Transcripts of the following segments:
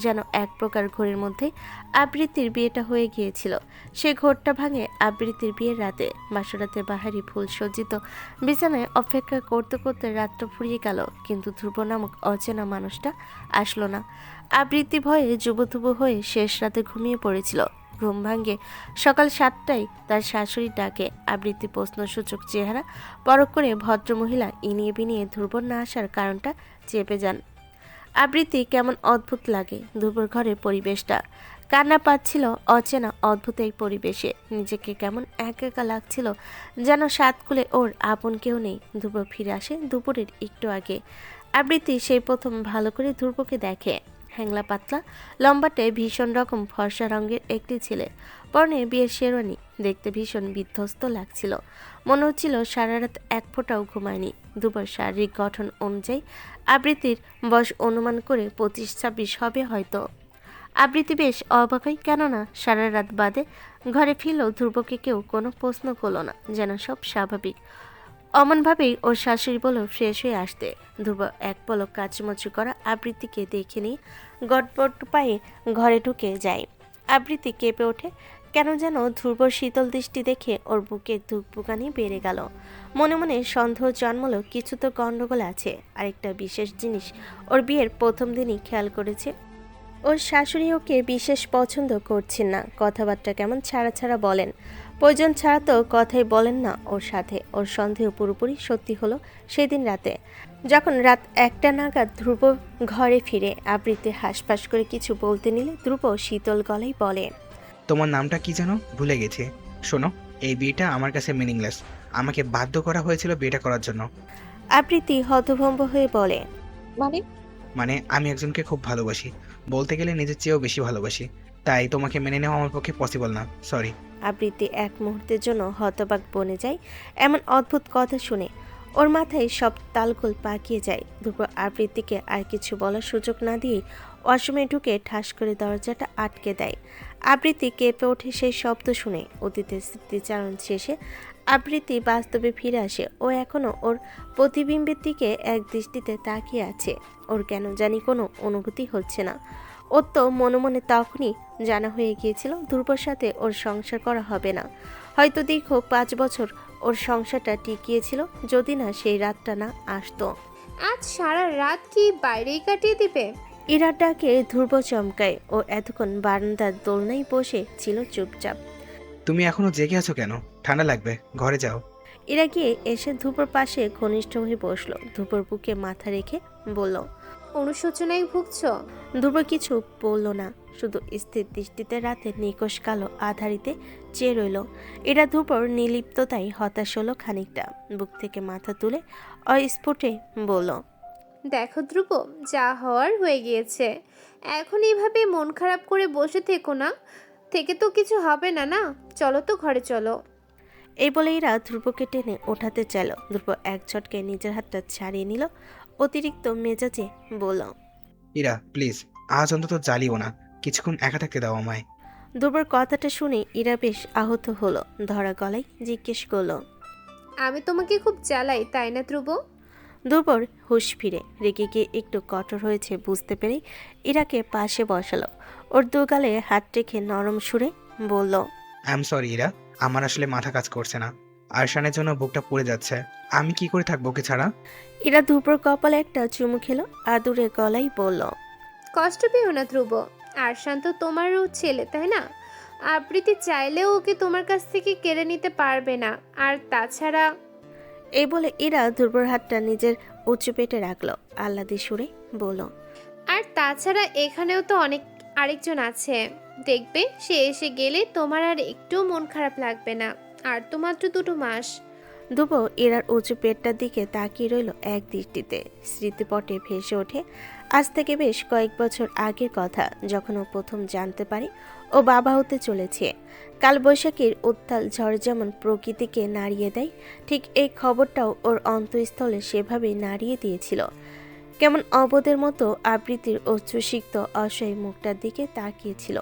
যেন এক প্রকার ঘোরের মধ্যে আবৃত্তির বিয়েটা হয়ে গিয়েছিল। সে ঘোরটা ভাঙে আবৃত্তির বিয়ের রাতে। বাসরাতে বাহারি ফুল সজ্জিত বিছানায় অপেক্ষা করতে করতে রাতটা ফুরিয়ে গেল, কিন্তু ধ্রুব নামক অচেনা মানুষটা আসলো না। আবৃত্তি ভয়ে যুবথুবু হয়ে শেষ রাতে ঘুমিয়ে পড়েছিল। ঘুম ভাঙ্গে সকাল 7টায় তার শাশুড়ি ডাকে। আবৃত্তি প্রশ্নসূচক চেহারা পরখ করে ভদ্রমহিলা ইনিয়ে বিনিয়ে ধ্রুবর না আসার কারণটা চেপে যান। আবৃত্তি কেমন অদ্ভুত লাগে ধ্রুবর ঘরের পরিবেশটা। কান্না পাচ্ছিল অচেনা অদ্ভুত এই পরিবেশে। নিজেকে কেমন একা একা লাগছিল, যেন সাতকুলে ওর আপন কেউ নেই। ধ্রুব ফিরে আসে দুপুরের একটু আগে। আবৃত্তি সেই প্রথম ভালো করে ধ্রুবকে দেখে। হ্যাংলা পাতলা, লম্বাটে, ভীষণ রকম ফর্সা রঙের একটি ছেলে, পরনে বিয়ের শেরওয়ানি। দেখতে ভীষণ বিধ্বস্ত লাগছিল। মনে হচ্ছিল সারা রাত এক ফোঁটাও ঘুমায়নি। দুবার শারীরিক গঠন অনুযায়ী আবৃত্তির বয়স অনুমান করে 25-26 হবে হয়তো। আবৃত্তি বেশ অবাক হয়, কেননা সারা রাত বাদে ঘরে ফিরলেও ধ্রুবকে কেউ কোনো প্রশ্ন করল না, যেন সব স্বাভাবিক। অমনভাবেই ওর শাশুড়ি বলল ফ্রেশ হয়ে আসতে। ধ্রুব এক পলক কাচুমাচু করা আবৃত্তিকে দেখে নিয়ে গটপট পায়ে ঘরে ঢুকে যায়। আবৃত্তি কেঁপে ওঠে। কেন যেন ধ্রুবর শীতল দৃষ্টি দেখে ওর বুকে ধুকপুকানি বেড়ে গেল। মনে মনে সন্দেহ জন্মলো কিছু তো গণ্ডগোল আছে। আরেকটা বিশেষ জিনিস ওর বিয়ের প্রথম দিনই খেয়াল করেছে। ওর শাশুড়ি ওকে বিশেষ পছন্দ করছেন না। কথাবার্তা কেমন ছাড়া ছাড়া বলেন। প্রয়োজন ছাড়া তো কথাই বলেন না ওর সাথে। ওর সন্দেহ পুরোপুরি সত্যি হলো সেদিন রাতে, যখন রাত 1টা নাগাদ ধ্রুব ঘরে ফিরে। আবৃত্তি হাঁসফাঁস করে কিছু বলতে নিলে ধ্রুব শীতল গলায় বলে, তোমার নামটা কি যেন ভুলে গেছি। শোনো, এই বিয়েটা আমার কাছে মিনিংলেস। আমাকে বাধ্য করা হয়েছিল বিয়েটা করার জন্য। আবৃত্তি হতভম্ব হয়ে বলে, মানে? মানে আমি একজনকে খুব ভালোবাসি, বলতে গেলে নিজের চেয়েও বেশি ভালোবাসি। তাই তোমাকে মেনে নেওয়া আমার পক্ষে পসিবল না, সরি। আবৃত্তি এক মুহূর্তের জন্য হতবাক বনে যায় এমন অদ্ভুত কথা শুনে। ওর মাথায় সব তালগোল পাকিয়ে যায়। ধ্রুব আবৃত্তিকে আর কিছু বলার সুযোগ না দিয়ে ওয়াশরুমে ঢুকে ঠাস করে দরজাটা আটকে দেয়। আবৃত্তি কেঁপে ওঠে সেই শব্দ শুনে। অতীতের স্মৃতিচারণ শেষে আবৃত্তি বাস্তবে ফিরে আসে। ও এখনও ওর প্রতিবিম্বের দিকে এক দৃষ্টিতে তাকিয়ে আছে। ওর কেন জানি কোনো অনুভূতি হচ্ছে না। ওর তো মনে মনে তখনই জানা হয়ে গিয়েছিল ধ্রুবর সাথে ওর সংসার করা হবে না। হয়তো দীর্ঘ 5 বছর ওর সংসারটা টিকিয়েছিল, যদি না সেই রাতটা না আসতো। আজ সারা রাত কি বাইরেই কাটিয়ে দিবে? ইরার ডাকে ধ্রুব চমকায়। ও এতক্ষণ বারান্দার দোলনায় বসে ছিল চুপচাপ। তুমি এখনো জেগে আছো কেন? ঠান্ডা লাগবে, ঘরে যাও। ইরা গিয়ে এসে ধ্রুবর পাশে ঘনিষ্ঠ হয়ে বসলো। ধ্রুবর বুকে মাথা রেখে বলল, অনুশোচনায় ভুগছ? ধ্রুব কিছু বলল না, শুধু স্থির দৃষ্টিতে রাতের নিকষ কালো আধারিতে চেয়ে রইল। এরা ধ্রুবর নির্লিপ্ততায় হতাশ হলো খানিকটা। বুক থেকে মাথা তুলে অস্ফুটে বলল, দেখো ধ্রুব, যা হওয়ার হয়ে গিয়েছে। এখন এইভাবে মন খারাপ করে বসে থেকো না, থেকে তো কিছু হবে না। না, চলো তো ঘরে চলো। এই বলে এরা ধ্রুবকে টেনে ওঠাতে চাইল। ধ্রুব এক ঝটকে নিজের হাতটা ছাড়িয়ে নিল। অতিরিক্ত মেজাজে বলল, ইরা প্লিজ, আজ অন্তত জ্বালিও না, কিছুক্ষণ একা থাকতে দাও আমায়। ধ্রুবর কথাটা শুনে ইরা বেশ আহত হলো। ধরা গলায় জিজ্ঞেস করলো, আমি তোমাকে খুব জ্বালাই তাই না ধ্রুব? ধ্রুবর হুঁশ ফিরে রেগে গিয়ে একটু কঠোর হয়েছে বুঝতে পেরে ইরাকে পাশে বসালো। ওর দুগালে হাত রেখে নরম সুরে বলল, আই এম সরি ইরা, আমার আসলে মাথা কাজ করছে না। আরশানের জন্য বুকটা পুড়ে যাচ্ছে। আমি কি করে থাকবো ওকে ছাড়া? ইরা ধ্রুবর কপালে একটা চুমু খেলো। আদুরে গলায় বলল, কষ্ট পেও না ধ্রুব, আরশান তো তোমারও ছেলে তাই না? আবৃত্তি চাইলেও ওকে তোমার কাছ থেকে কেড়ে নিতে পারবে না। আর তাছাড়া এই বলে ইরা ধ্রুবর হাতটা নিজের উঁচু পেটে রাখলো। আহ্লাদি সুরে বলল, এখানেও তো অনেক আরেকজন আছে। দেখবে সে এসে গেলে তোমার আর একটু মন খারাপ লাগবে না। আর তো মাত্র 2 মাস। ধ্রুব ইরার উঁচু পেটটার দিকে তাকিয়ে রইল এক দৃষ্টিতে। স্মৃতিপটে ভেসে ওঠে আজ থেকে বেশ কয়েক বছর আগের কথা, যখন ও প্রথম জানতে পারে ও বাবা হতে চলেছে। কালবৈশাখীর উত্তাল ঝড় যেমন প্রকৃতিকে নাড়িয়ে দেয়, ঠিক এই খবরটাও ওর অন্তঃস্থলে সেভাবেই নাড়িয়ে দিয়েছিল। কেমন অবোধের মতো আবৃত্তির অশ্রুসিক্ত অসহায় মুখটার দিকে তাকিয়েছিল।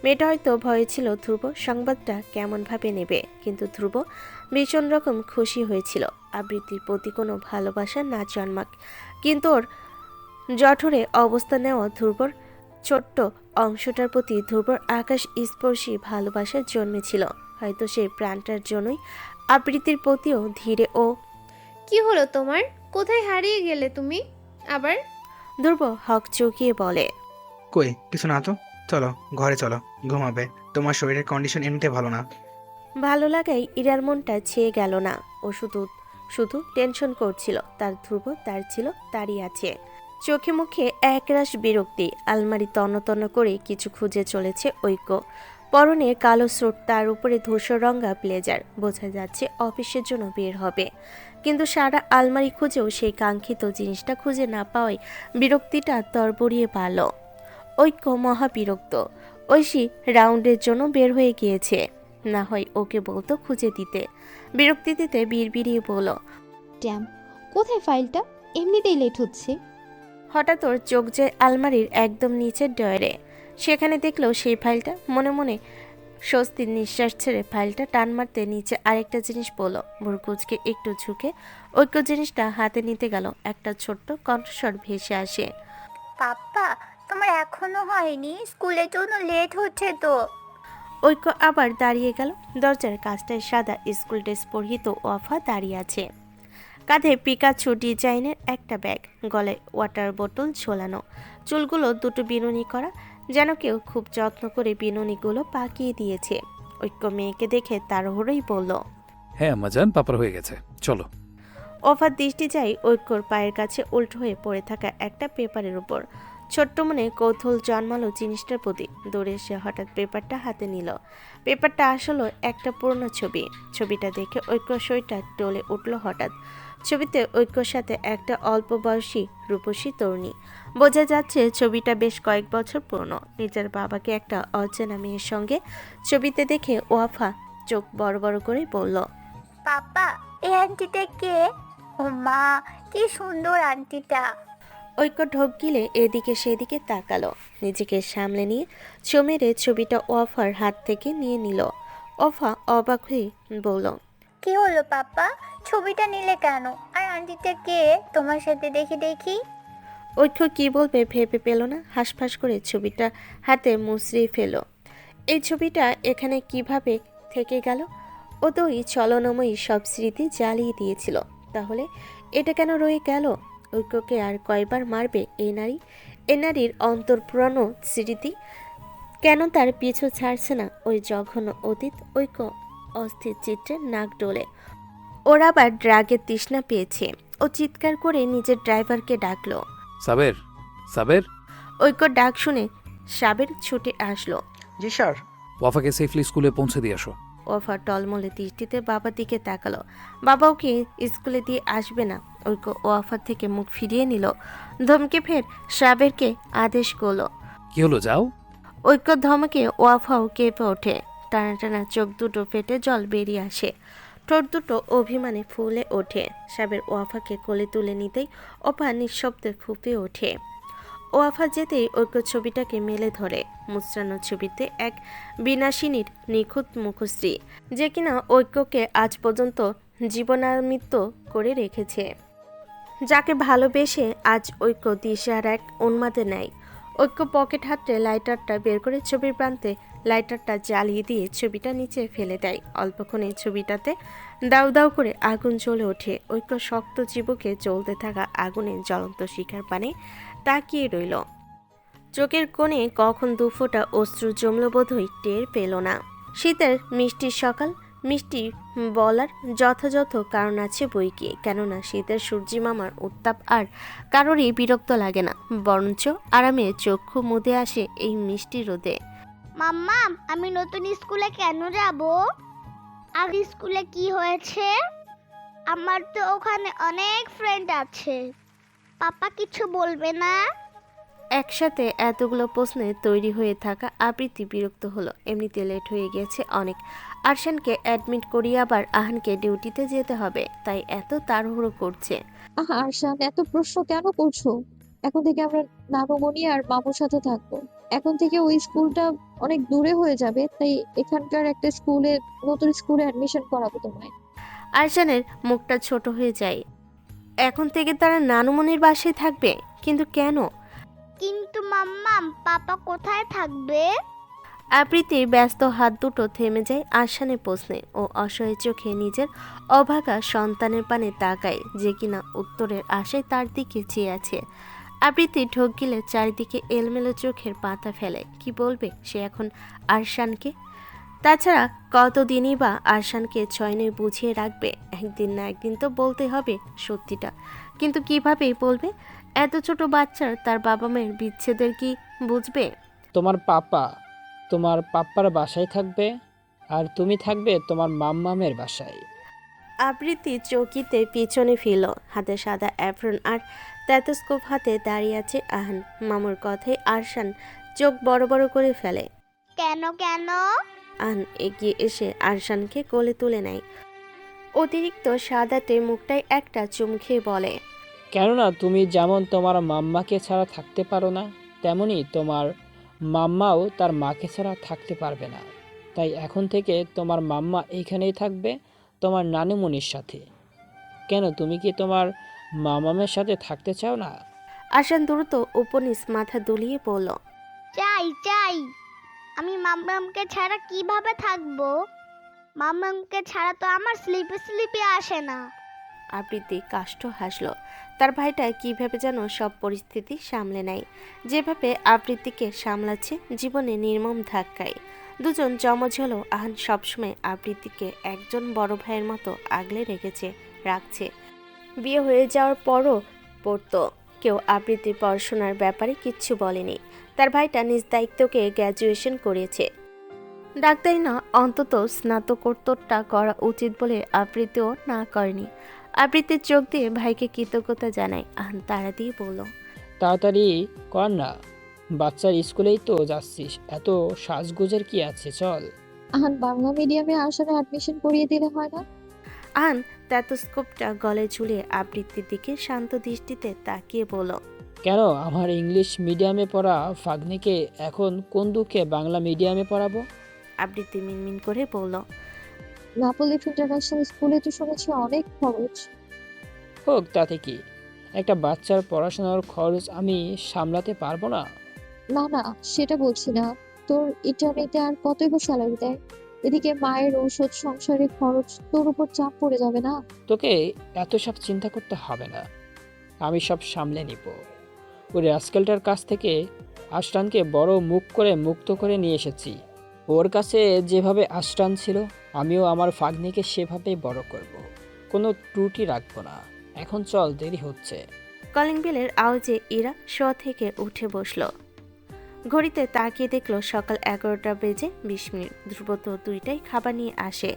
মেয়েটা হয়তো ভয়ে ছিল ধ্রুব সংবাদটা কেমনভাবে নেবে, কিন্তু ধ্রুব ভীষণ রকম খুশি হয়েছিল। আবৃত্তির প্রতি কোনো ভালোবাসা না জন্মাক, কিন্তু ওর জঠরে অবস্থা নেওয়া ধ্রুবর ছোট্ট অংশটার প্রতি ধ্রুবর আকাশ স্পর্শী ভালোবাসা জন্মেছিল। হয়তো সেই প্রাণটার জন্যই আবৃত্তির প্রতিও ধীরে ও কি হলো তোমার? কোথায় হারিয়ে গেলে তুমি আবার? ধ্রুব হক চৌকিয়ে বলে। কই কিছু না তো, চলো ঘরে চলো, ঘুমাবে। তোমার শরীরের কন্ডিশন এমনিতে ভালো না। ভালো লাগাই ইরার মনটা ছেয়ে গেল না। ও শুধু শুধু টেনশন করছিল। তার ধ্রুব তার ছিল, তারই আছে। চোখে মুখে একরাশ বিরক্তি। আলমারি তন্ন করে কিছু খুঁজে চলেছে ঐক্য। পরনে কালো স্রোত, তার উপরে ধূসর রঙা ব্লেজার। বোঝা যাচ্ছে অফিসের জন্য বের হবে। কিন্তু সারা আলমারি খুঁজেও সেই কাঙ্ক্ষিত জিনিসটা খুঁজে না পাওয়ায় বিরক্তিটা তরবরিয়ে পারল। ঐক্য মহা বিরক্ত। ঐশী রাউন্ডের জন্য বের হয়ে গিয়েছে। না হয় ওকে বলতো খুঁজে দিতে। বিরক্তি দিতে বিড়বিড়িয়ে বলল। ড্যাম, কোথায় ফাইলটা? এমনিতেই লেট হচ্ছে। হঠাৎ ওর চোখ যায় আলমারির একদম নিচের ডয়ারে। সেখানে দেখলো সেই ফাইলটা। মনে মনে স্বস্তির নিঃশ্বাস ছেড়ে ফাইলটা টান মারতে নিচে আরেকটা জিনিস পড়লো। ভুরকুচকে একটু ঝুঁকে ঐক্য জিনিসটা হাতে নিতে গেল। একটা ছোট্ট কণ্ঠস্বর ভেসে আসে। পাপ্পা, তোমার এখনো হয়নি? স্কুলের জন্য লেট হচ্ছে তো। ঐক্য আবার দাঁড়িয়ে গেল। দরজার কাছটায় সাদা স্কুল ড্রেস পরিহিত ওয়াফা দাঁড়িয়ে আছে। কাঁধে পিকাচু ডিজাইনের একটা ব্যাগ, গলায় ওয়াটার বোতল ঝোলানো। চুলগুলো দুটো বিনুনি করা, যেন কেউ খুব যত্ন করে বিনুনিগুলো পাকিয়ে দিয়েছে। ঐক্য মেয়েকে দেখে তাড়াহুড়োই বলল। হ্যাঁ আম্মাজান, পাপার হয়ে গেছে, চলো। ওফার দৃষ্টি যায় ঐক্যর পায়ের কাছে উল্টো হয়ে পড়ে থাকা একটা পেপারের উপর। ছোট্ট মনে কৌতূহল জন্মালো জিনিসটার প্রতি। দৌড়ে এসে হঠাৎ পেপারটা হাতে নিল। পেপারটা আসলে একটা পুরনো ছবি। ছবিটা দেখে ঐক্যর শরীরটা টলে উঠল হঠাৎ। ছবিতে ঐক্যর সাথে একটা অল্প বয়সী রূপসী তরুণী। বোঝা যাচ্ছে ছবিটা বেশ কয়েক বছর পুরনো। নিজের বাবাকে একটা অচেনা মেয়ের সঙ্গে ছবিতে দেখে ওয়াফা চোখ বড় বড় করে বলল। পাপ্পা, এই আন্টিটা কে? ও মা, কি সুন্দর আন্টিটা। ঐক্য ঢোক গিলে এদিকে সেদিকে তাকালো। নিজেকে সামলে নিয়ে চমেরে ছবিটা ওয়াফার হাত থেকে নিয়ে নিল। ওফা অবাক হয়ে বলল। কি হলো পাপ্পা, ছবিটা নিলে কেন? আর আন্টিটা কে? তোমার সাথে দেখি। ঐক্য কি বলবে ভেবে পেল না। হাঁসফাঁস করে ছবিটা হাতে মুচড়িয়ে ফেল। এই ছবিটা এখানে কিভাবে থেকে গেল? ও তো ওই চলনময়ী সব স্মৃতি জ্বালিয়ে দিয়েছিল। তাহলে এটা কেন রয়ে গেল? ঐক্যকে আর কয়বার মারবে এই নারী? এ নারীর অন্তর্পুরানো স্মৃতি কেন তার পিছু ছাড়ছে না? ওই জঘন্য অতীত। ঐক্য অস্থির চিত্রে নাক ডোলে। ওর আবার ড্রাগের তৃষ্ণা পেয়েছে। ও চিৎকার করে নিজের ড্রাইভারকে ডাকলো। সাবের, সাবের। ঐক্য ডাক শুনে সাবের ছুটে আসলো। জি স্যার। ওয়াফাকে সেফলি স্কুলে পৌঁছে দিয়ে আসো। ওফা টলমলে দৃষ্টিতে বাবার দিকে তাকালো। বাবা ওকে স্কুলে দিয়ে আসবে না। ঐক্য ওয়াফার থেকে মুখ ফিরিয়ে নিল। ধমকে ফের সাবেরকে আদেশ করলো। কি হলো, যাও। ঐক্য ধমকে ওয়াফাও কেঁপে ওঠে। টানা টানা চোখ দুটো ফেটে জল বেরিয়ে আসে। ঠোঁট দুটো অভিমানে ফুলে ওঠে। সাবের ওয়াফাকে কোলে তুলে নিতেই ওফা নিঃশব্দে ফুঁপিয়ে ওঠে। ওয়াফা যেতেই ঐক্য ছবিটাকে মেলে ধরে। মুচড়ানো ছবিতে এক বিনাশিনীর নিখুঁত মুখশ্রী, যে কিনা ঐক্যকে আজ পর্যন্ত জীবনামৃত করে রেখেছে। যাকে ভালোবেসে আজ ঐক্য দিশার এক উন্মাদে নেয়। ঐক্য পকেট হাতে লাইটারটা বের করে ছবির প্রান্তে লাইটারটা জ্বালিয়ে দিয়ে ছবিটা নিচে ফেলে দেয়। অল্পক্ষণে ছবিটাতে দাউ দাউ করে আগুন জ্বলে ওঠে। ঐক্য শক্ত চিবুকে জ্বলতে থাকা আগুনের জ্বলন্ত শিখার পানে তাকিয়ে রইল। চোখের কোণে কখন দুফোঁটা অশ্রু জমল বোধহয় টের পেল না। শীতের মিষ্টি সকাল, মিষ্টি বলার যথাযথ কারণ আছে বই কি। কেননা শীতের সূর্যি মামার উত্তাপ আর কারোরই বিরক্ত লাগে না, বরঞ্চ আরামে চক্ষু মুদে আসে এই মিষ্টি রোদে। মাম্মা, আমি নতুন স্কুলে কেন যাব? আর স্কুলে কি হয়েছে? আমার তো ওখানে অনেক ফ্রেন্ড আছে। পাপা কিছু বলবে না? একসাথে এতগুলো প্রশ্নে তৈরি হয়ে থাকা আবৃত্তি বিরক্ত হলো। এমনিতে লেট হয়ে গেছে অনেক। আরশানকে অ্যাডমিট করিয়ে আবার আহানকে ডিউটিতে যেতে হবে, তাই এত তাড়াহুড়ো করছে। আরশান, এত প্রশ্ন কেন করছো? এখন থেকে আমরা নানুমণি আর মামুর সাথে থাকবো। এখন থেকে ওই স্কুলটা অনেক দূরে হয়ে যাবে, তাই এখানকার একটা স্কুলে, নতুন স্কুলে অ্যাডমিশন করাবো তোমায়। আরশানের মুখটা ছোট হয়ে যায়। এখন থেকে তারা নানুমনির বাসায় থাকবে? কিন্তু কেন? কিন্তু কিন্তু মাম্মাম পাপা কোথায় থাকবে? আবৃত্তির ব্যস্ত হাত দুটো থেমে যায় আরশানের প্রশ্নে ও অসহায় চোখে নিজের অভাগা সন্তানের পানে তাকায়, যে কিনা উত্তরের আশায় তার দিকে চেয়ে আছে। আবৃত্তি ঢোক গিলে চারিদিকে এলমেলো চোখের পাতা ফেলে। কি বলবে সে এখন আরশানকে? তাছাড়া কতদিনই বা আরশানকে ছয়নয় বুঝিয়ে রাখবে? একদিন না একদিন তো বলতে হবে সত্যিটা, কিন্তু কিভাবেই বলবে? এত ছোট বাচ্চার তার বাবা মায়ের বিচ্ছেদের কি বুঝবে? তোমার পাপ্পার বাসায় থাকবে, আর তুমি থাকবে তোমার মাম্মামের বাসায়। আবৃত্তি চৌকিতে পিছনে ফিরল, হাতে সাদা অ্যাপ্রন আর স্টেথোস্কোপ হাতে দাঁড়িয়ে আছে আহান। মামুর কথায় আরশান চোখ বড় বড় করে ফেলে। কেন কেন? আহান এগিয়ে এসে আরশানকে কোলে তুলে নেয়। অতিরিক্ত সাদাটে মুখটায় একটা চুম খেয়ে বলে, কেননা তুমি যেমন তোমার মাম্মাকে ছাড়া থাকতে পারো না, তেমনি তোমার মাম্মাও তার মাকে ছাড়া থাকতে পারবে না। তাই এখন থেকে তোমার মাম্মা এইখানেই থাকবে তোমার নানুমণির সাথে। কেন, তুমি কি তোমার মামামের সাথে থাকতে চাও না? আরশান দ্রুত উপনিস মাথা দুলিয়ে বলল, চাই চাই। আমি মাম্মামকে ছাড়া কিভাবে থাকবো? মাম্মামকে ছাড়া তো আমার স্লিপে আসে না। আবৃত্তি কাষ্ঠ হাসল। তার ভাইটা কিভাবে যেন সব পরিস্থিতি সামলে নেয়, যেভাবে আবৃত্তিকে সামলাচ্ছে জীবনে নির্মম ধাক্কায়। দুজন জমজ হলেও আহান সবসময় আবৃত্তিকে একজন বড় ভাইয়ের মতো আগলে রাখছে। বিয়ে হয়ে যাওয়ার পরও পড়তো কেউ আবৃত্তির পড়াশোনার ব্যাপারে কিচ্ছু বলেনি। তার ভাইটা নিজ দায়িত্বকে গ্র্যাজুয়েশন করিয়েছে, ডাক্তারি না অন্তত স্নাতকোত্তরটা করা উচিত বলে আবৃত্তিও না করেনি। আবৃত্তির চোখ দিয়ে ভাইকে কৃতজ্ঞতা জানায়। আহান তাড়া দিয়ে বলল, তাড়াতাড়ি কর না, বাচ্চার স্কুলেই তো যাচ্ছিস, এত সাজগোজের কি আছে, চল। আহান বাংলা মিডিয়ামে আসার অ্যাডমিশন করিয়ে দিলে হয় না? আহান স্টেথোস্কোপটা গলায় ঝুলিয়ে আবৃত্তির দিকে শান্ত দৃষ্টিতে তাকিয়ে বলল, কেন, আমার ইংলিশ মিডিয়ামে পড়া ফাগনিকে এখন কোন দুঃখে বাংলা মিডিয়ামে পড়াবো? আবৃত্তি মিনমিন করে বলল, নাপোলিফ ইন্টারন্যাশনাল স্কুলে তো শুনেছি অনেক খরচ। হোক, তাতে কি, একটা বাচ্চার পড়াশোনার খরচ আমি সামলাতে পারবো না? না না, সেটা বলছি না। তোর ইন্টারনেটে আর কতই বা স্যালারি দেয়? এদিকে মায়ের ঔষধ, সংসারের খরচ, তোর উপর চাপ পড়ে যাবে না? তোকে এত সব চিন্তা করতে হবে না, আমি সব সামলে নিব। ওই রাস্কেলটার কাছ থেকে আশরানকে বড় মুখ করে মুক্ত করে নিয়ে এসেছি। ওর কাছে যেভাবে আশরান ছিল, আমিও আমার ফাগনিকে সেভাবেই বড় করব। কোনো ত্রুটি রাখবো না। এখন চল, দেরি হচ্ছে। কলিং বেলের আওয়াজে ইরা শোয়া থেকে উঠে বসল। ঘড়িতে তাকিয়ে দেখলো সকাল 11টা বেজে 20 মিনিট। ধ্রুব তো 2টায় খাবার নিয়ে আসে।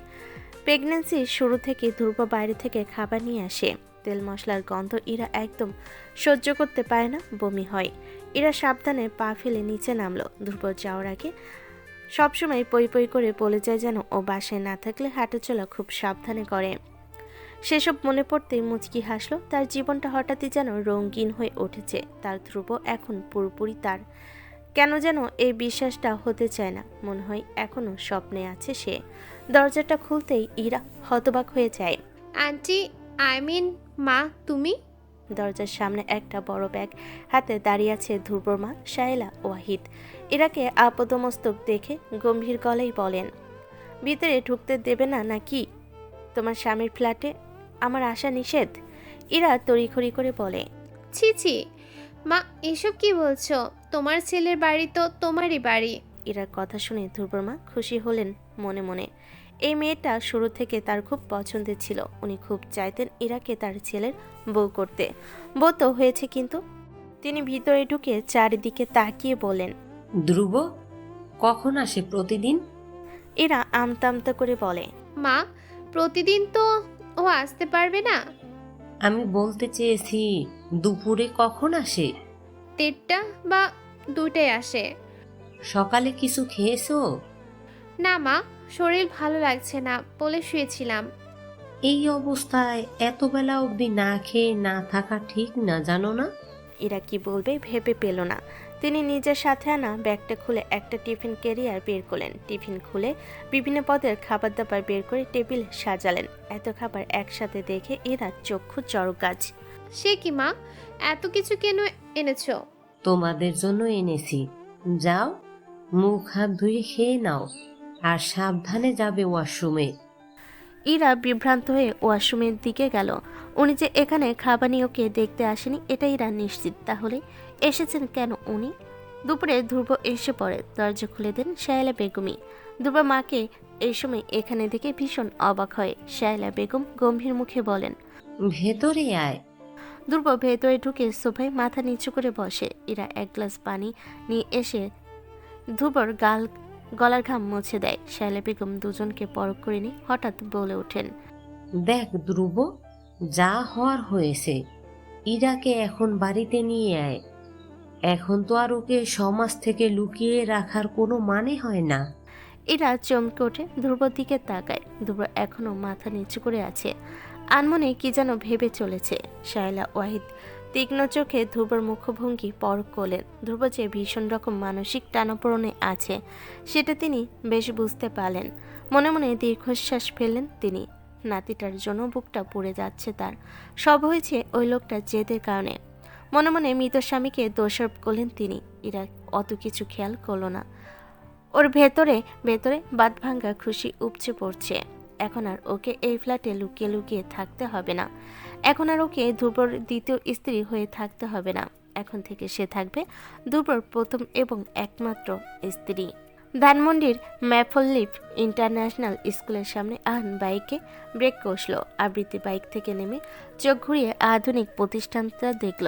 প্রেগন্যান্সির শুরু থেকে ধ্রুব বাইরে থেকে খাবার নিয়ে আসে। তেল মশলার গন্ধ ইরা একদম সহ্য করতে পারে না, বমি হয়। ইরা সাবধানে পা ফেলে নিচে নামলো। ধ্রুব যাওয়ার আগে সবসময় পই পই করে বলে যায় যেন ও বাসায় না থাকলে হাঁটাচলা খুব সাবধানে করে। সেসব মনে পড়তেই মুচকি হাসলো। তার জীবনটা হঠাৎই যেন রঙিন হয়ে উঠেছে। তার ধ্রুব এখন পুরোপুরি তার। কেন যেন এই বিশ্বাসটা হতে চায় না, মনে হয় এখনো স্বপ্নে আছে সে। দরজাটা খুলতেই ইরা হতবাক হয়ে যায়। আন্টি, আই মিন মা, তুমি? দরজার সামনে একটা বড় ব্যাগ হাতে দাঁড়িয়ে আছে ধ্রুবর মা শায়লা ওয়াহিদ। ইরাকে আপদমস্তক দেখে গম্ভীর গলায় বলেন, ভিতরে ঢুকতে দেবে না নাকি? তোমার স্বামীর ফ্ল্যাটে আমার আসা নিষেধ? ইরা তড়িঘড়ি করে বলে, ছি ছি মা, এসব কি বলছো? তোমার ছেলের বাড়ি তো তোমারই বাড়ি। ইরার কথা শুনে ধ্রুবর মা খুশি হলেন মনে মনে। এই মেয়েটা শুরু থেকে তার খুব পছন্দের ছিল। উনি খুব চাইতেন ইরাকে তার ছেলের বউ করতে। বউ তো হয়েছে, কিন্তু তিনি ভিতরে ঢুকে চারিদিকে তাকিয়ে বলেন, ধ্রুব কখন আসে প্রতিদিন? ইরা আমতা আমতা করে বলে, মা, প্রতিদিন তো ও আসতে পারবে না। আমি বলতে চেয়েছি দুপুরে কখন আসে? 1:30 বা 2টায় আসে। সকালে কিছু খেয়েছো? না মা, শরীর ভালো লাগছে না বলে শুয়েছিলাম। এই অবস্থায় এত বেলা অবধি না খেয়ে না থাকা ঠিক না, জানো না? ইরা কি বলবে ভেবে পেল না। তিনি নিজের সাথে আনা ব্যাগটা খুলে একটা টিফিন ক্যারিয়ার বের করলেন। টিফিন খুলে বিভিন্ন পদের খাবার দাবার বের করে টেবিল সাজালেন। এত খাবার একসাথে দেখে এরা চক্ষু চড়ক গাছ। সে কি মা, এত কিছু কেন এনেছো? তোমাদের জন্য এনেছি। যাও, মুখ হাত ধুয়ে খেয়ে নাও, আর সাবধানে যাবে ওয়াশরুমে। ইরা বিভ্রান্ত হয়ে ওয়াশরুমের দিকে গেল। উনি যে এখানে খাবানি ওকে দেখতে আসেনি এটা ইরা নিশ্চিত। তাহলে এসেছেন কেন উনি? দুপুরে ধ্রুব এসে পড়ে। দরজা খুলে দেন শায়লা বেগমই। ধ্রুব মাকে এই সময় এখানে দেখে ভীষণ অবাক হয়। শায়লা বেগম গম্ভীর মুখে বলেন, ভেতরে আয়। ধ্রুব ভেতরে ঢুকে সোফায় মাথা নিচু করে বসে। ইরা এক গ্লাস পানি নিয়ে এসে ধ্রুবর গলার ঘাম মুছে দেয়। শায়লা বেগম দুজনকে পরখ করে নিয়ে হঠাৎ বলে ওঠেন, দেখ ধ্রুব, যা হওয়ার হয়েছে। ইরাকে এখন বাড়িতে নিয়ে আয়। এখন তো আর ওকে সমাজ থেকে লুকিয়ে রাখার কোনো মানে হয় না। ইরা চমকে ওঠে, ধ্রুবর দিকে তাকায়। ধ্রুব এখনো মাথা নিচু করে আছে, আনমনে কি যেন ভেবে চলেছে। শায়লা ওয়াহিদ তীক্ষ্ণ চোখে ধ্রুবর মুখভঙ্গি পরখ করলেন। ধ্রুব যে ভীষণ রকম মানসিক টানাপোড়েনে আছে সেটা তিনি বেশ বুঝতে পারলেন। মনে মনে দীর্ঘশ্বাস ফেললেন তিনি। নাতিটার জন্য বুকটা পুড়ে যাচ্ছে তার। সব হয়েছে ওই লোকটার জেদের কারণে। মনে মনে মৃত স্বামীকে দোষারোপ করলেন তিনি। ইরা অত কিছু খেয়াল করল না। ওর ভেতরে ভেতরে বাঁধভাঙ্গা খুশি উপচে পড়ছে। এখন আর ওকে এই ফ্ল্যাটে লুকিয়ে লুকিয়ে থাকতে হবে না। এখন আর ওকে ধ্রুবর দ্বিতীয় স্ত্রী হয়ে থাকতে হবে না। এখন থেকে সে থাকবে ধ্রুবর প্রথম এবং একমাত্র স্ত্রী। ধানমন্ডির ম্যাপল লিফ ইন্টারন্যাশনাল স্কুলের সামনে আহান বাইকে ব্রেক কষল। আবৃত্তি বাইক থেকে নেমে চোখ ঘুরিয়ে আধুনিক প্রতিষ্ঠানটা দেখল।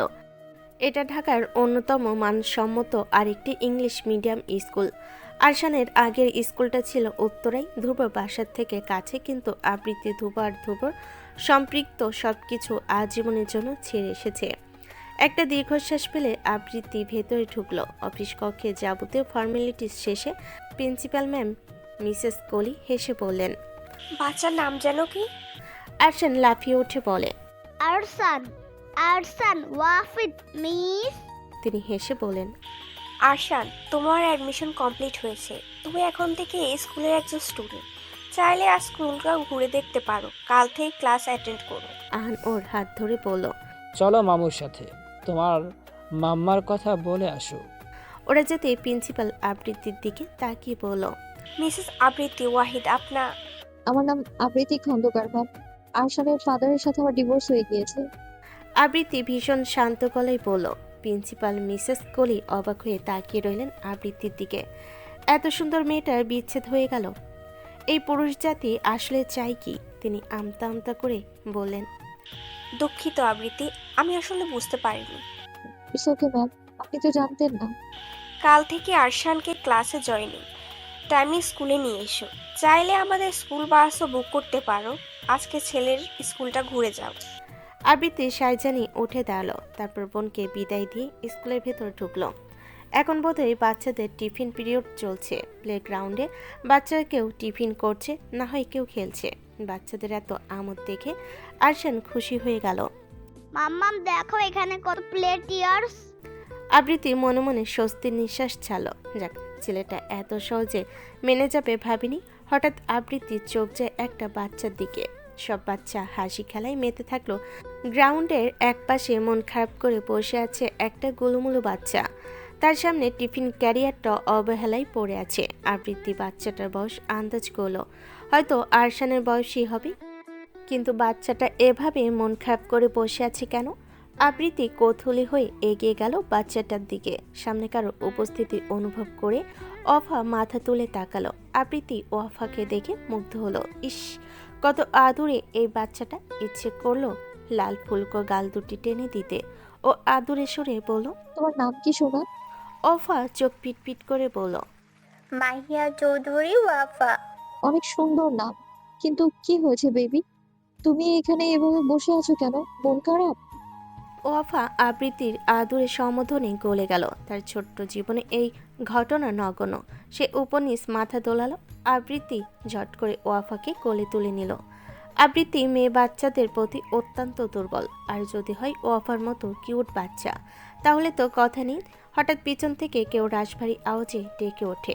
এটা ঢাকার অন্যতম মানসম্মত আরেকটি ইংলিশ মিডিয়াম স্কুল। আরশানের আগের স্কুলটা ছিল উত্তরায়, ধ্রুবর বাসার থেকে কাছে। কিন্তু আবৃত্তি ধ্রুবর সম্পৃক্ত সবকিছু আজীবনের জন্য ছেড়ে এসেছে। একটা দীর্ঘশ্বাস ফেলে আবৃত্তি ভেতরে ঢুকলো। অফিস কক্ষে যাবতীয় ফর্মালিটিস শেষে প্রিন্সিপাল ম্যাম মিসেস কোলি হেসে বললেন, বাচ্চার নাম যেন কি? আরশান লাফিয়ে উঠে বলে, আরসান ওয়াফিদ মিস। তিনি হেসে বলেন, আরশান, তোমার অ্যাডমিশন কমপ্লিট হয়েছে। তুমি এখন থেকে এই স্কুলের একজন স্টুডেন্ট। চাইলে আজ স্কুলটা ঘুরে দেখতে পারো। কাল থেকে ক্লাস অ্যাটেন্ড করো। আহান ওর হাত ধরে বলল, চলো মামুর সাথে, তোমার মাম্মার কথা বলে আসো। ওরা যেতে প্রিন্সিপাল আবৃত্তির দিকে তাকিয়ে বলল, মিসেস আবৃত্তি ওয়াহিদ আপনার? আমার নাম আবৃত্তি খন্দকার ম্যাম। আরশানের ফাদারের সাথে আমার ডিভোর্স হয়ে গিয়েছে। আবৃত্তি ভীষণ শান্ত গলায় বলল। প্রিন্সিপাল মিসেস কোলি অবাক হয়ে তাকিয়ে রইলেন আবৃত্তির দিকে। এত সুন্দর মেয়েটার বিচ্ছেদ হয়ে গেল। এই পুরুষ জাতি আসলে চাই কি? তিনি আমতা আমতা করে বললেন, দুঃখিত আবৃত্তি, আমি আসলে বুঝতে পারিনি। ইটস ওকে ম্যাম, আপনি তো জানতেন না। কাল থেকে আরশানকে ক্লাসে জয়েনিং টাইমে স্কুলে নিয়ে এসো। চাইলে আমাদের স্কুল বাসও বুক করতে পারো। আজকে ছেলের স্কুলটা ঘুরে যাও। আবৃত্তি সাইজানি উঠে দাঁড়ালো। তারপর বোনকে বিদায় দিয়ে স্কুলের ভেতর ঢুকলো। এখন বোধহয় বাচ্চাদের টিফিন পিরিয়ড চলছে। প্লেগ্রাউন্ডে বাচ্চারা কেউ টিফিন করছে, না হয় কেউ খেলছে। বাচ্চাদের এত আমোদ দেখে আরশান খুশি হয়ে গেল। মাম্মাম দেখো এখানে কত প্লেটিয়ার্স। আবৃত্তি মনে মনে স্বস্তির নিঃশ্বাস ছাড়ল। যাক, ছেলেটা এত সহজে মেনে যাবে ভাবিনি। হঠাৎ আবৃত্তির চোখ যায় একটা বাচ্চার দিকে। সব বাচ্চা হাসি খেলায় মেতে থাকলো। গ্রাউন্ডের একপাশে মন খারাপ করে বসে আছে একটা গোলুমুলু বাচ্চা। তার সামনে টিফিন ক্যারিয়ারটা অবহেলায় পড়ে আছে। আবৃত্তি বাচ্চাটার বয়স আন্দাজ করলো, হয়তো আরশানের বয়সই হবে। কিন্তু বাচ্চাটা এভাবে মন খারাপ করে বসে আছে কেন? আবৃত্তি কৌতূহলী হয়ে এগিয়ে গেল বাচ্চাটার দিকে। সামনে কারো উপস্থিতি অনুভব করে অফা মাথা তুলে তাকালো। আবৃত্তি ওয়াফাকে দেখে মুগ্ধ হলো। ইস, কত আদুরে এই বাচ্চাটা! ইচ্ছে করলো লাল ফুলকো গাল দুটি টেনে দিতে। ও আদুরে সুরে বলল, তোমার নাম কি সোনা? অফা চোখ পিটপিট করে বলল, মাহিয়া চৌধুরী ওয়াফা। অনেক সুন্দর নাম, কিন্তু কি হয়েছে বেবি? তুমি এখানে এভাবে বসে আছো কেন? মন খারাপ? ওয়াফা আবৃত্তির আদুরে সম্বোধনে গলে গেল। তার ছোট্ট জীবনে এই ঘটনা নগণ্য। সে উপনিস মাথা দোলালো। আবৃত্তি ঝট করে ওয়াফাকে কোলে তুলে নিল। আবৃত্তি মেয়ে বাচ্চাদের প্রতি অত্যন্ত দুর্বল। আর যদি হয় ওয়াফার মতো কিউট বাচ্চা, তাহলে তো কথা নেই। হঠাৎ পিছন থেকে কেউ রাশভারী আওয়াজে ডেকে ওঠে,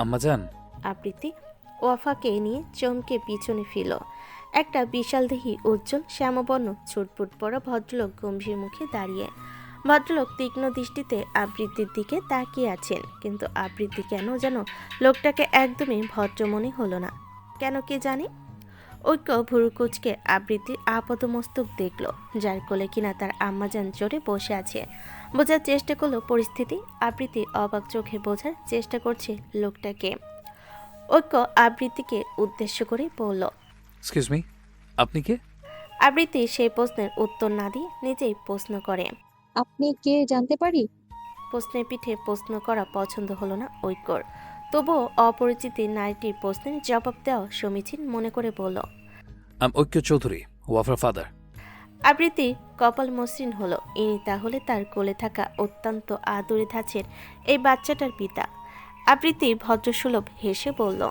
আম্মাজান। আবৃত্তি ওয়াফাকে নিয়ে চমকে পিছনে ফিরল। একটা বিশালদেহী উজ্জ্বল শ্যামবর্ণ ছুটপুট পরা ভদ্রলোক গম্ভীর মুখে দাঁড়িয়ে। ভদ্রলোক তীক্ষ্ণ দৃষ্টিতে আবৃত্তির দিকে তাকিয়ে আছেন, কিন্তু আবৃত্তি কেন যেন লোকটাকে একদমই ভদ্র মনে হলো না। কেন কে জানে? ঐক্য ভুরু কুচকে আবৃত্তির আপাতমস্তক দেখল, যার কোলে কিনা তার আম্মাজান জোরে বসে আছে। বোঝার চেষ্টা করলো পরিস্থিতি। আবৃত্তি অবাক চোখে বোঝার চেষ্টা করছে লোকটাকে। ঐক্য আবৃত্তিকে উদ্দেশ্য করে বলল, এক্সকিউজ মি, আপনি কে? আবৃত্তি সেই প্রশ্নের উত্তর না দিয়ে নিজেই প্রশ্ন করে। আপনি কে জানতে পারি? প্রশ্নের পিঠে প্রশ্ন করা পছন্দ হলো না ঐক্যর, তবুও অপরিচিত নারীটির প্রশ্নের জবাব দেওয়া সমীচীন মনে করে বলল, ঐক্য চৌধুরী, ওয়াফার ফাদার। আবৃত্তি কপাল মসৃণ হলো। ইনি তাহলে তার কোলে থাকা অত্যন্ত আদুরে ধাঁচের এই বাচ্চাটার পিতা। আবৃত্তি ভদ্রসুলভ হেসে বলল,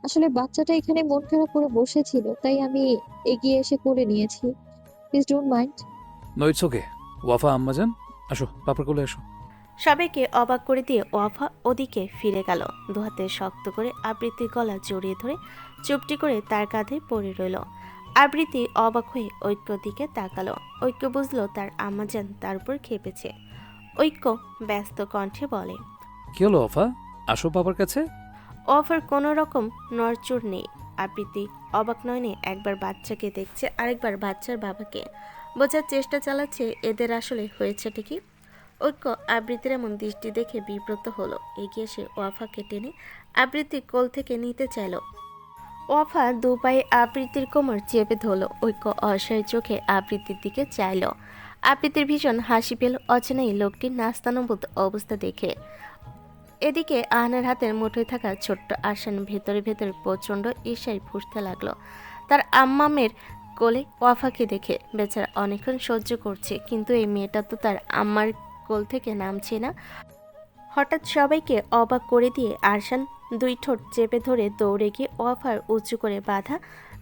আসলে বাচ্চাটা এখানে মন খারাপ করে বসেছিল, তাই আমি এগিয়ে এসে কোলে নিয়েছি। Please don't mind. No it's okay. Wafa আম্মাজান, আসো পাপার কোলে আসো। সবাইকে অবাক করে দিয়ে ওয়াফা ওদিকে ফিরে গেল। দুহাতে শক্ত করে আবৃত্তির গলা জড়িয়ে ধরে চুপটি করে তার কাঁধে পড়ে রইল। আবৃত্তি অবাক হয়ে ঐক্যর দিকে তাকালো। ঐক্য বুঝলো তার আম্মাজান তার উপর খেপেছে। ঐক্য ব্যস্ত কণ্ঠে বলে, কি হলো ওয়াফা, আসো পাপার কাছে। ওয়াফার কোনো রকম নড়চড় নেই। আবৃত্তি অবাক নয়নে একবার বাচ্চাকে দেখছে, আরেকবার বাচ্চার বাবাকে। বোঝার চেষ্টা চালাচ্ছে এদের আসলে হয়েছেটা কি। ঐক্য আবৃত্তির এমন দৃষ্টি দেখে বিব্রত হলো। এগিয়ে এসে ওয়াফাকে টেনে আবৃত্তি কোল থেকে নিতে চাইল। ওয়াফা দু পায়ে আবৃত্তির কোমর চেপে ধরল। ঐক্য অসহায় চোখে আবৃত্তির দিকে চাইল। আবৃত্তির ভীষণ হাসি পেল অচেনাই লোকটির নাস্তানুভূত অবস্থা দেখে। এদিকে আহনার হাতের মুঠোয় থাকা ছোট্ট আরশান ভেতরে ভেতরে প্রচণ্ড ঈর্ষায় ফুঁসতে লাগলো। তার আম্মামের কোলে ওয়াফাকে দেখে বেচারা অনেকক্ষণ সহ্য করছে, কিন্তু এই মেয়েটা তো তার আম্মার কোল থেকে নামছে না। হঠাৎ সবাইকে অবাক করে দিয়ে আরশান দুই ঠোঁট চেপে ধরে দৌড়ে গিয়ে ওয়াফার উঁচু করে বাঁধা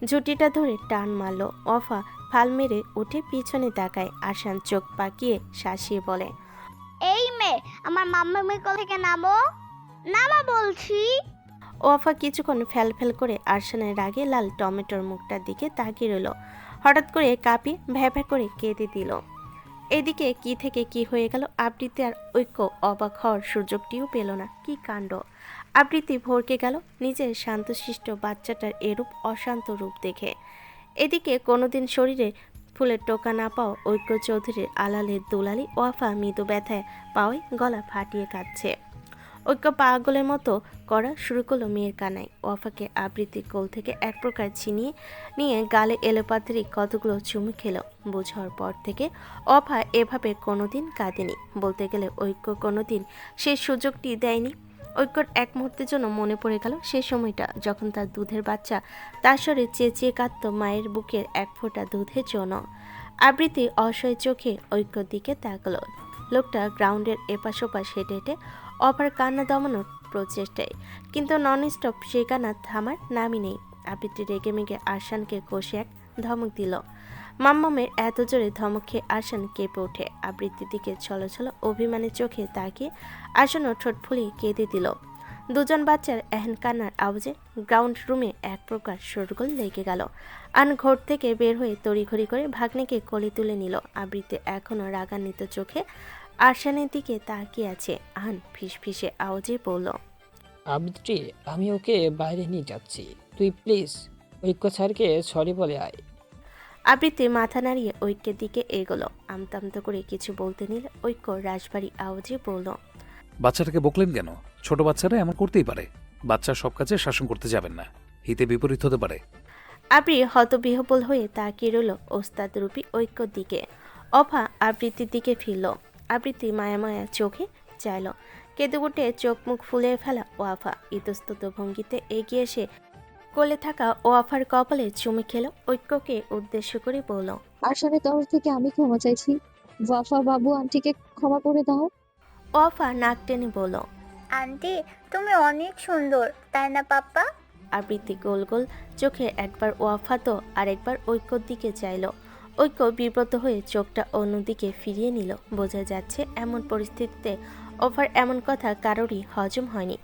ঝুঁটিটা ধরে টান মারল। ওয়াফা ফাল মেরে উঠে পিছনে তাকায়। আরশান চোখ পাকিয়ে শাসিয়ে বলে, এই মেয়ে, আমার মাম্মামের কোল থেকে নামো, নামা বলছি। ওয়াফা কিছুক্ষণ ফ্যাল ফ্যাল করে আরশানের রাগে লাল টমেটোর মুখটার দিকে তাকিয়ে রইল। হঠাৎ করে কাঁপিয়ে ভ্যা ভ্যা করে কেঁদে দিল। এদিকে কি থেকে কি হয়ে গেল আবৃত্তি আর ঐক্য অবাক হওয়ার সুযোগটিও পেল না। কি কাণ্ড! আবৃত্তি ভরকে গেল নিজের শান্তশিষ্ট বাচ্চাটার এরূপ অশান্ত রূপ দেখে। এদিকে কোনোদিন শরীরে ফুলের টোকা না পাও ঐক্য চৌধুরীর আলালের দুলালি ওয়াফা মৃদু ব্যথায় পাওয়ায় গলা ফাটিয়ে কাঁদছে। ঐক্য পাগলের মতো করা শুরু করলো মেয়ের কানায়। ওয়াফাকে আবৃত্তির কোল থেকে এক প্রকার ছিনিয়ে নিয়ে গালে এলোপাতারি কতগুলো চুমু খেলো। বোঝার পর থেকে ওয়াফা এভাবে কোনোদিন কাঁদেনি। বলতে গেলে ঐক্য কোনোদিন সেই সুযোগটি দেয়নি। ঐক্যর এক মুহূর্তের জন্য মনে পড়ে গেল সে সময়টা যখন তার দুধের বাচ্চা তার স্বরে চেঁচিয়ে কাঁদত মায়ের বুকের এক ফোঁটা দুধের জন্য। আবৃত্তি অসহায় চোখে ঐক্যর দিকে তাকালো। লোকটা গ্রাউন্ডের এপাশ ওপাশ হেঁটে হেঁটে অপার কান্না দমানোর প্রচেষ্টায়, কিন্তু নন স্টপ সে কান্না থামার নামই নেই। আবৃত্তি রেগে মেগে আরশানকে কষে এক ধমক দিল। মাম্মামের এত জোরে ধমক খেয়ে আরশান কেঁপে ওঠে। আবৃত্তির দিকে ছলো ছলো অভিমানের চোখে তাকিয়ে আরশানও ঠোঁট ফুলিয়ে কেঁদে দিল। দুজন বাচ্চার এহেন কান্নার আওয়াজে গ্রাউন্ড রুমে এক প্রকার শোরগোল লেগে গেল। আন ঘর থেকে বের হয়ে তড়িঘড়ি করে ভাগ্নেকে কোলে তুলে নিল। আবৃত্তি এখনও রাগান্বিত চোখে আরশানের দিকে তাকিয়ে আছে। আহান ফিসফিসে আওয়াজে বলল, আবৃত্তি, আমি ওকে বাইরে নিয়ে যাচ্ছি, তুই প্লিজ ঐক্য স্যারকে সরি বলে আয়। আবৃত্তি মাথা নাড়িয়ে ঐক্যের দিকে এগোলো। আমতা আমতা করে কিছু বলতে নিলে ঐক্য রাশবাড়ি আওয়াজে বলল, বাচ্চাটাকে বকলেন কেন? ছোট বাচ্চারা এমন করতেই পারে। বাচ্চা সব কাজে শাসন করতে যাবেন না, হিতে বিপরীত হতে পারে। আবৃ হতবিহবল হয়ে তাকিয়ে রইল ওস্তাদ রূপী ঐক্যর দিকে। অফা আবৃত্তির দিকে ফিরল। আবৃত্তি মায়া মায়া চোখে চাইল। কেঁদে উঠে চোখ মুখ ফুলে ফেলা ওয়াফা ইতস্তত ভঙ্গিতে এগিয়ে এসে কোলে থাকা ওয়াফার কপালে চুমে খেল। ঐক্যকে উদ্দেশ্য করে বলল, আরশানের তরফ থেকে আমি ক্ষমা চাইছি। ওয়াফা বাবু আন্টিকে ক্ষমা করে দাও। ওয়াফা নাক টেনে বলল, আন্টি, তুমি অনেক সুন্দর, তাই না পাপ্পা? আবৃত্তি গোল গোল চোখে একবার ওয়াফা তো আরেকবার ঐক্যর দিকে চাইল। ঐক্য বিব্রত হয়ে চোখটা অন্যদিকে ফিরিয়ে নিল। বোঝা যাচ্ছে এমন পরিস্থিতিতে ওফার এমন কথা কারোরই হজম হয়নি।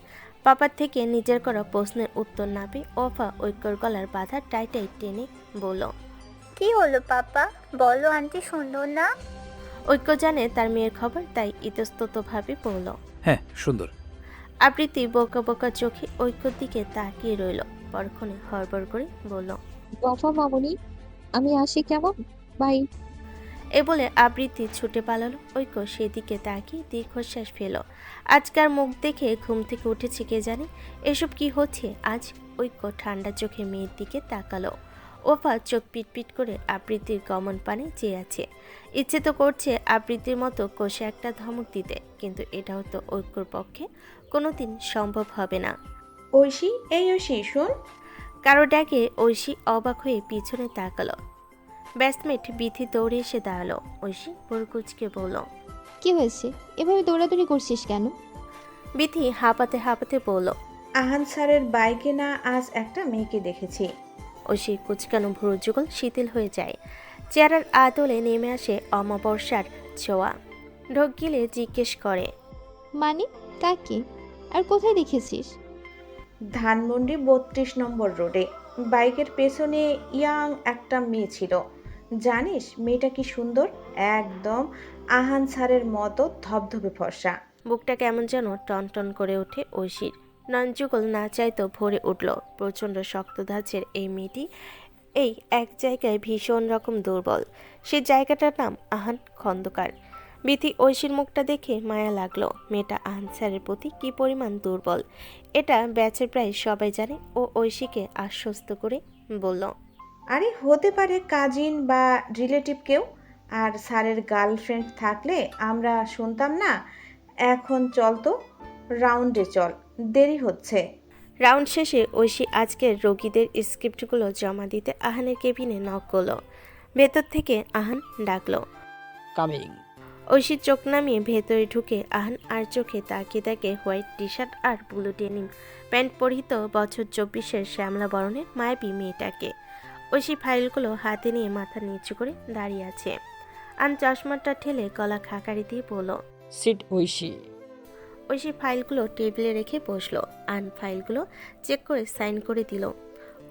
পাপার থেকে নিজের করা প্রশ্নের উত্তর না পেয়ে ওফা ঐক্যর গলার বাধা টাইটাই টেনে বলল, কি হলো পাপ্পা? বলো আন্টি সুন্দর না? ঐক্য জানে তার মেয়ের খবর, তাই ইতস্ততভাবে বলল। হ্যাঁ, সুন্দর। আবৃত্তি বোকা বোকা চোখে ঐক্যর দিকে তাকিয়ে রইল। পরক্ষণে হড়বড় করে বলল, দফা মামুনি, আমি আসি কেমন? বাই। এ বলে আবৃত্তি ছুটে পালালো। ঐক্য সেদিকে তাকিয়ে দীর্ঘশ্বাস ফেল। আজকার মুখ দেখে ঘুম থেকে উঠেছে কে জানে। এসব কি হচ্ছে আজ? ঐক্য ঠান্ডা চোখে মেয়ের দিকে তাকালো। ওফা চোখ পিটপিট করে আবৃত্তির গমন পানে চেয়ে আছে। ইচ্ছে তো করছে আবৃত্তির মতো কষে একটা ধমক দিতে, কিন্তু এটাও তো ঐক্যর পক্ষে কোনোদিন সম্ভব হবে না। ঐশী, এই ঐশী শোন। কারো ডাকে ঐশী অবাক হয়ে পিছনে তাকালো। ব্যাটসমেট বিথি দৌড়ে এসে দাঁড়ালো। ঐশী বরকুচকে বলল, কি হয়েছে? এভাবে দৌড়াদৌড়ি করছিস কেন? বিথি হাঁপাতে হাঁপাতে বলল, আহান স্যারের বাইকে না আজ একটা মেয়েকে দেখেছি। ঐশী কুচকানো ভুরু যুগল শিথিল হয়ে যায়। চেয়ারের আদলে নেমে আসে অমাবস্যার ছোঁয়া। ঢোক গিলে জিজ্ঞেস করে, মানে কাকে? আর কোথায় দেখেছিস? ধানমন্ডি 32 নম্বর রোডে বাইকের পেছনে ইয়াং একটা মেয়ে ছিল। জানিস মেয়েটা কি সুন্দর, একদম আহান স্যারের মতো ধবধবে ফর্সা। বুকটা কেমন যেন টনটন করে ওঠে ঐশীর। নয়নযুগল না চাইতো ভরে উঠল। প্রচণ্ড শক্ত ধাঁচের এই মেয়েটি এই এক জায়গায় ভীষণ রকম দুর্বল। সেই জায়গাটার নাম আহান খন্দকার। বিথি ঐশীর মুখটা দেখে মায়া লাগলো। মেয়েটা আহান স্যারের প্রতি কি পরিমাণ দুর্বল এটা ব্যাচের প্রায় সবাই জানে। ও ঐশীকে আশ্বস্ত করে বলল, আরে হতে পারে কাজিন বা রিলেটিভ কেউ। আর স্যারের গার্লফ্রেন্ড থাকলে আমরা শুনতাম না। এখন চল তো, রাউন্ডে চল, দেরি হচ্ছে। রাউন্ড শেষে ঐশী আজকের রোগীদের স্ক্রিপ্টগুলো জমা দিতে আহানের কেবিনে নক করলো। ভেতর থেকে আহান ডাকলো। কামিং। ঐশী চোখ নামিয়ে ভেতরে ঢুকে আহান আর চোখে তাকিয়ে দেখে হোয়াইট টি শার্ট আর ব্লু ডেনিম প্যান্ট পরিহিত বছর 24-এর শ্যামলা বরণের মায়াবী মেয়েটাকে। ঐশী ফাইলগুলো হাতে নিয়ে মাথা নিচু করে দাঁড়িয়ে আছে। আন চশমাটা ঠেলে গলা খাকারি দিয়ে বলল, সিট ঐশী। ঐশী ফাইলগুলো টেবিলে রেখে বসলো। আন ফাইলগুলো চেক করে সাইন করে দিল।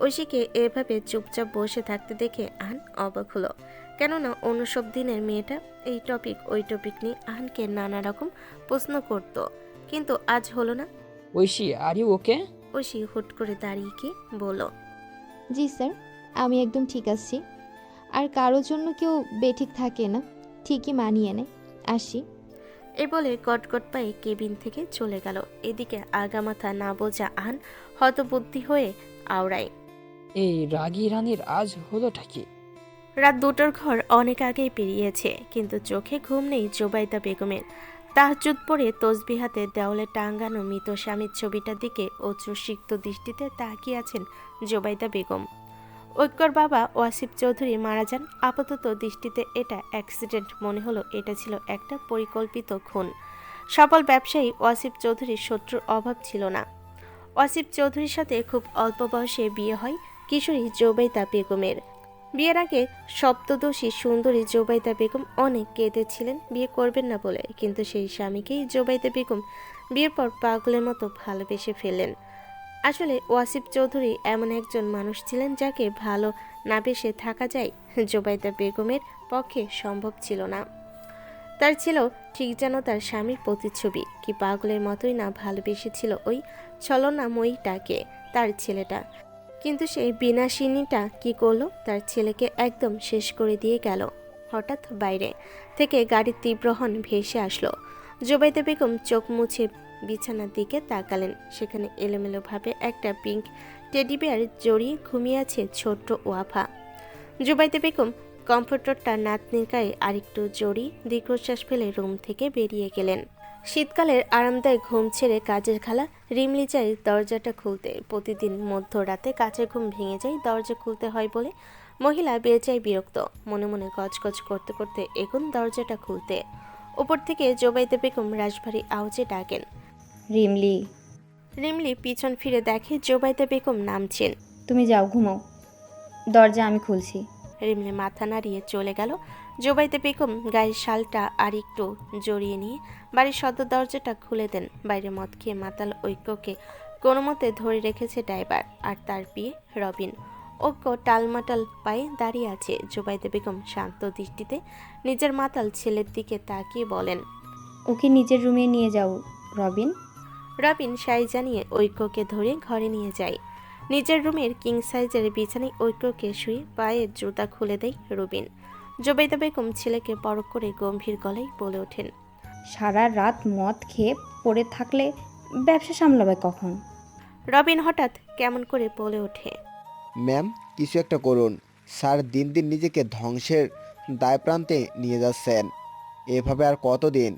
ঐশীকে এভাবে চুপচাপ বসে থাকতে দেখে আহান অবাক হলো। কেননা অন্য সব দিনের মেয়েটা এই টপিক ওই টপিক নিয়ে আহানকে নানা রকম প্রশ্ন করত, কিন্তু আজ হলো না। Aishi, are you okay? Aishi হুট করে দাঁড়িয়ে কি বলল, জি স্যার, আমি একদম ঠিক আছি। আর কারোর জন্য কেউ বেঠিক থাকে না, ঠিকই মানিয়ে নেয়। আসি। এ বলে কটকট পায়ে কেবিন থেকে চলে গেল। এদিকে আগামাথা না বোঝা আহান হতবুদ্ধি হয়ে আওড়ায়। এই রাগী রানীর আজ হলোটা কি? রাত 2টার ঘর অনেক আগেই পেরিয়েছে, কিন্তু চোখে ঘুম নেই জোবাইদা বেগমের। তাহাজ্জুদ পড়ে তসবিহ হাতে দেওয়ালে টাঙ্গানো মৃত স্বামীর ছবিটার দিকে অশ্রুসিক্ত দৃষ্টিতে তাকিয়ে আছেন জোবাইদা বেগম। ঐক্যর বাবা ওয়াসিফ চৌধুরী মারা যান। আপাতত দৃষ্টিতে এটা অ্যাক্সিডেন্ট মনে হলো, এটা ছিল একটা পরিকল্পিত খুন। সফল ব্যবসায়ী ওয়াসিফ চৌধুরীর শত্রুর অভাব ছিল না। ওয়াসিফ চৌধুরীর সাথে খুব অল্প বয়সে বিয়ে হয় কিশোরী জোবাইদা বেগমের। বিয়ের আগে সপ্তদোষী সুন্দরী জোবাইদা বেগম অনেক কেঁদেছিলেন বিয়ে করবেন না বলে, কিন্তু সেই স্বামীকেই জোবাইদা বেগম বিয়ের পর পাগলের মতো ভালোবেসে ফেললেন। আসলে ওয়াসিফ চৌধুরী এমন একজন মানুষ ছিলেন যাকে ভালো না বেসে থাকা যায় জোবাইদা বেগমের পক্ষে সম্ভব ছিল না। তার ছিল ঠিক যেন তার স্বামীর প্রতিচ্ছবি। কি পাগলের মতোই না ভালোবেসেছিল ওই ছলনাময়ীটাকে তার ছেলেটা। কিন্তু সেই বিনাশিনীটা কি করলো, তার ছেলেকে একদম শেষ করে দিয়ে গেল। হঠাৎ বাইরে থেকে গাড়ির তীব্র হর্ন ভেসে আসলো। জোবাইদা বেগম চোখ মুছে বিছানার দিকে তাকালেন। সেখানে এলোমেলোভাবে একটা পিঙ্ক টেডি বিয়ার জড়িয়ে ঘুমিয়ে আছে ছোট্ট ওয়াফা। জোবাইদা বেগম কমফোর্টারটা নাতনির গায়ে আরেকটু জড়িয়ে দীর্ঘশ্বাস ফেলে রুম থেকে বেরিয়ে গেলেন। শীতকালের আরামদায়ক ঘুম ছেড়ে কাজের খালা রিমলি যায় দরজাটা খুলতে। প্রতিদিন মধ্যরাতে কাচের ঘুম ভেঙে যায়, দরজা খুলতে হয় বলে মহিলা বেজায় বিরক্ত। মনে মনে গজগজ করতে করতে এগোন দরজাটা খুলতে। উপর থেকে জোবাইদা বেগম রাশভারী আওয়াজে ডাকেন, রিমলি। রিমলি পিছন ফিরে দেখে জোবাইদা বেগম নামছেন। তুমি যাও, ঘুমাও, দরজা আমি খুলছি। রিমলি মাথা নাড়িয়ে চলে গেল। জোবাইদা বেগম গায়ের শালটা আর একটু জড়িয়ে নিয়ে বাড়ির সদর দরজাটা খুলে দেন। বাইরে মদ খেয়ে মাতাল ঐক্যকে কোনো মতে ধরে রেখেছে ড্রাইভার আর তার বিয়ে রবিন। ঐক্য টালমাটাল পায়ে দাঁড়িয়ে আছে। জুবাইদা বেগম শান্ত দৃষ্টিতে নিজের মাতাল ছেলের দিকে তাকিয়ে বলেন, ওকে নিজের রুমে নিয়ে যাও রবিন। রবিন সাই জানিয়ে ঐক্যকে ধরে ঘরে নিয়ে যায়। নিজের রুমের কিং সাইজের বিছানায় ঐক্যকে শুয়ে পায়ের জুতা খুলে দেয় রবিন। জুবাইদা বেগম ছেলেকে পরখ করে গম্ভীর গলায় বলে ওঠেন, সারা রাত মদ খেয়ে পড়ে থাকলে ব্যবসা সামলাবে কখন? রবিন হঠাৎ কেমন করে বলে ওঠে, ম্যাম, কিছু একটা করুন। স্যার দিন দিন নিজেকে ধ্বংসের দায়প্রান্তে নিয়ে যাচ্ছেন। এভাবে আর কতদিন?